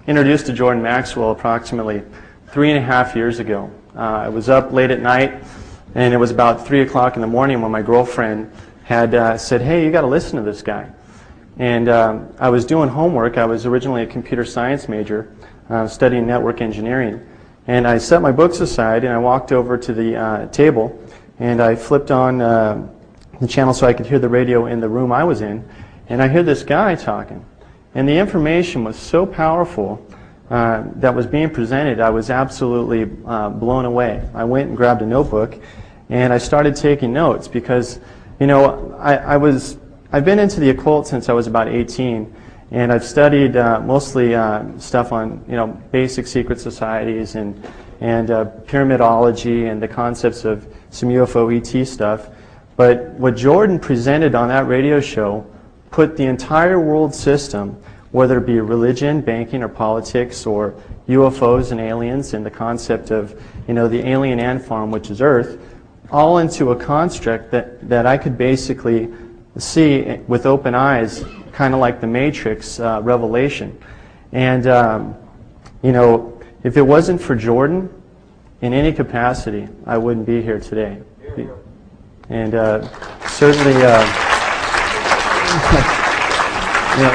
Introduced to Jordan Maxwell approximately 3.5 years ago. I was up late at night, and it was about 3 o'clock in the morning when my girlfriend had said, "Hey, you got to listen to this guy." And I was doing homework. I was originally a computer science major, studying network engineering. And I set my books aside, and I walked over to the table, and I flipped on the channel so I could hear the radio in the room I was in, and I hear this guy talking. And the information was so powerful that was being presented, I was absolutely blown away. I went and grabbed a notebook, and I started taking notes because, you know, I've been into the occult since I was about 18, and I've studied mostly stuff on, you know, basic secret societies and pyramidology and the concepts of some UFO ET stuff. But what Jordan presented on that radio show put the entire world system, whether it be religion, banking, or politics, or UFOs and aliens, and the concept of, you know, the alien ant farm, which is Earth, all into a construct that I could basically see with open eyes, kind of like the Matrix revelation. And, you know, if it wasn't for Jordan, in any capacity, I wouldn't be here today. And certainly, you know,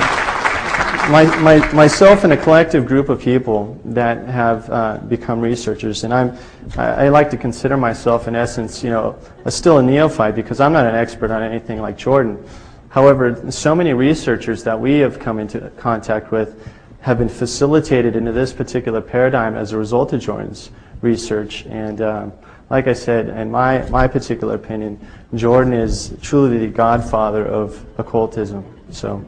myself and a collective group of people that have become researchers, and I like to consider myself, in essence, you know, still a neophyte because I'm not an expert on anything like Jordan. However, so many researchers that we have come into contact with have been facilitated into this particular paradigm as a result of Jordan's research. And like I said, in my particular opinion, Jordan is truly the godfather of occultism. So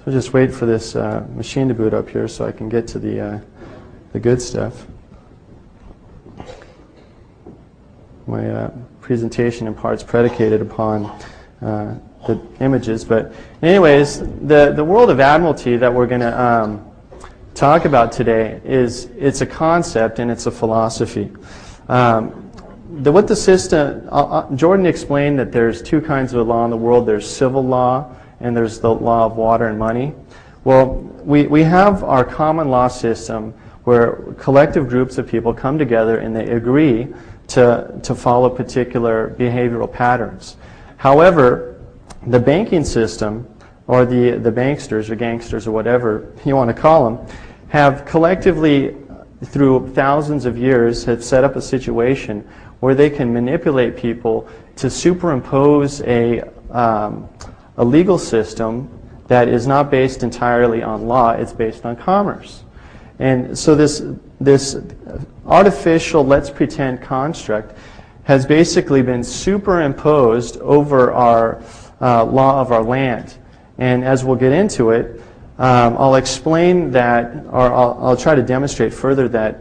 just wait for this machine to boot up here so I can get to the good stuff. My presentation in part's predicated upon the images, but anyways, the world of Admiralty that we're going to talk about today it's a concept and it's a philosophy. What the system, Jordan explained that there's two kinds of law in the world. There's civil law and there's the law of water and money. Well, we have our common law system where collective groups of people come together and they agree to follow particular behavioral patterns. However, the banking system, or the banksters or gangsters or whatever you want to call them, have collectively, through thousands of years, have set up a situation where they can manipulate people to superimpose a legal system that is not based entirely on law, it's based on commerce. And so this artificial let's pretend construct has basically been superimposed over our law of our land. And as we'll get into it, I'll explain that, or I'll try to demonstrate further that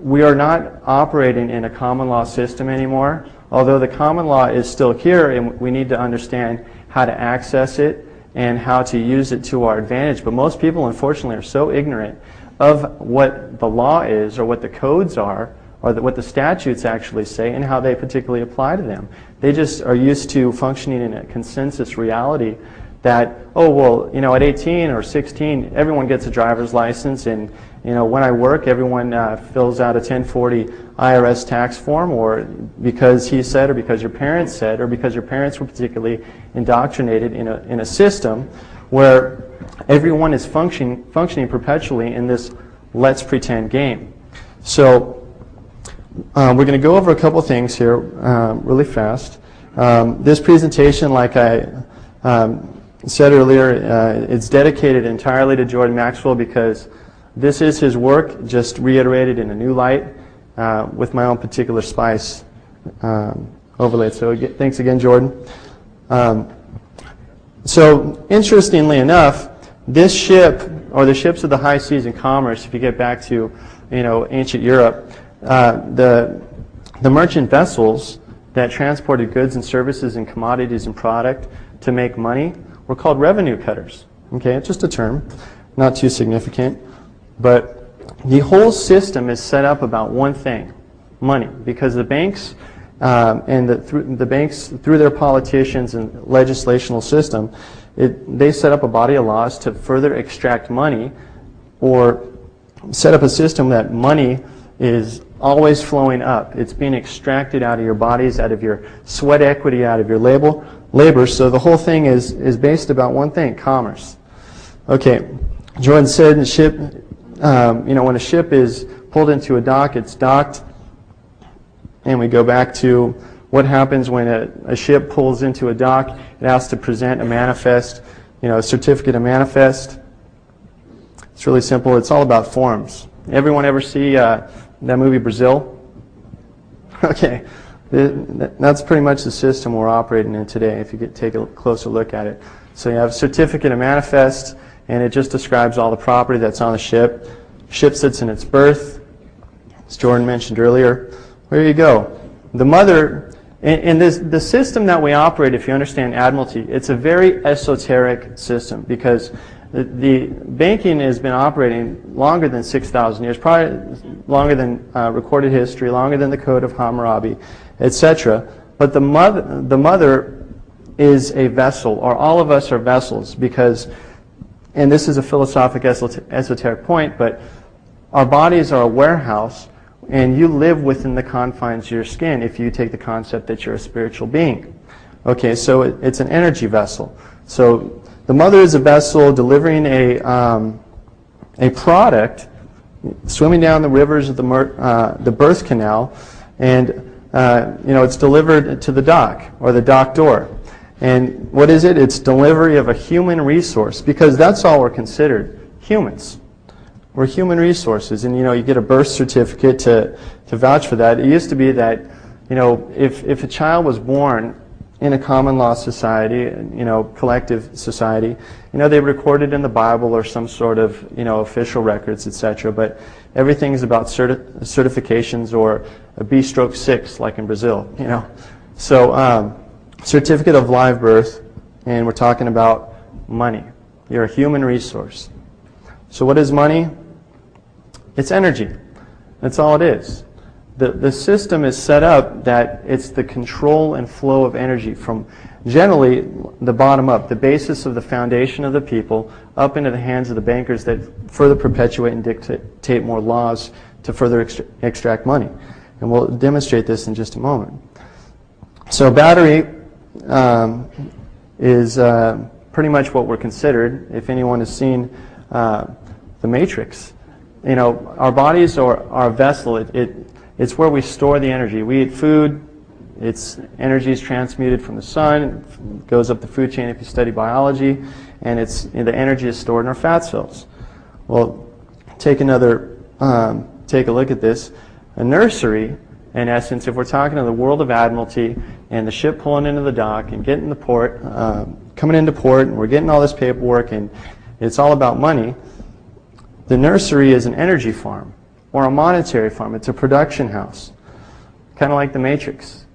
we are not operating in a common law system anymore, although the common law is still here and we need to understand how to access it and how to use it to our advantage. But most people, unfortunately, are so ignorant of what the law is or what the codes are or what the statutes actually say and how they particularly apply to them. They just are used to functioning in a consensus reality that, oh, well, you know, at 18 or 16, everyone gets a driver's license, and, you know, when I work, everyone fills out a 1040 IRS tax form, or because he said, or because your parents said, or because your parents were particularly indoctrinated in a system where everyone is functioning perpetually in this let's pretend game. So we're going to go over a couple things here really fast. This presentation, like I said earlier, it's dedicated entirely to Jordan Maxwell because this is his work, just reiterated in a new light with my own particular spice overlaid. So thanks again, Jordan. So interestingly enough, this ship, or the ships of the high seas and commerce, if you get back to, you know, ancient Europe, the merchant vessels that transported goods and services and commodities and product to make money were called revenue cutters. Okay, it's just a term, not too significant. But the whole system is set up about one thing, money, because the banks and the banks, through their politicians and legislational system, they set up a body of laws to further extract money, or set up a system that money is always flowing up. It's being extracted out of your bodies, out of your sweat equity, out of your labor. So the whole thing is based about one thing: commerce. Okay, Jordan said in the ship, when a ship is pulled into a dock, it's docked. And we go back to what happens when a ship pulls into a dock. It has to present a manifest, a certificate of manifest. It's really simple. It's all about forms. Everyone ever see that movie Brazil? Okay, that's pretty much the system we're operating in today, if you take a closer look at it. So you have a certificate of manifest, and it just describes all the property that's on the ship. Ship sits in its berth, as Jordan mentioned earlier. There you go. The mother, and the system that we operate, if you understand Admiralty, it's a very esoteric system, because the banking has been operating longer than 6,000 years, probably longer than recorded history, longer than the Code of Hammurabi, etc. But the mother is a vessel, or all of us are vessels, because, and this is a philosophic esoteric point, but our bodies are a warehouse, and you live within the confines of your skin if you take the concept that you're a spiritual being. Okay, so it's an energy vessel. So the mother is a vessel delivering a product, swimming down the rivers of the birth canal, and it's delivered to the dock, or the dock door. And what is it? It's delivery of a human resource, because that's all we're considered, humans. We're human resources, and you get a birth certificate to vouch for that. It used to be that, if a child was born in a common law society, collective society, they recorded in the Bible or some sort of, official records, etc. But everything is about certifications, or a B/6, like in Brazil, So, certificate of live birth, and we're talking about money. You're a human resource. So what is money? It's energy. That's all it is. The system is set up that it's the control and flow of energy from generally the bottom up, the basis of the foundation of the people, up into the hands of the bankers that further perpetuate and dictate more laws to further extract money. And we'll demonstrate this in just a moment. So battery is pretty much what we're considered. If anyone has seen The Matrix, our bodies are our vessel. It's where we store the energy. We eat food. Its energy is transmuted from the sun. It goes up the food chain if you study biology, and the energy is stored in our fat cells. Well, take a look at this. A nursery, in essence, if we're talking of the world of Admiralty and the ship pulling into the dock and getting the port, coming into port, and we're getting all this paperwork, and it's all about money. The nursery is an energy farm or a monetary farm. It's a production house, kind of like the Matrix,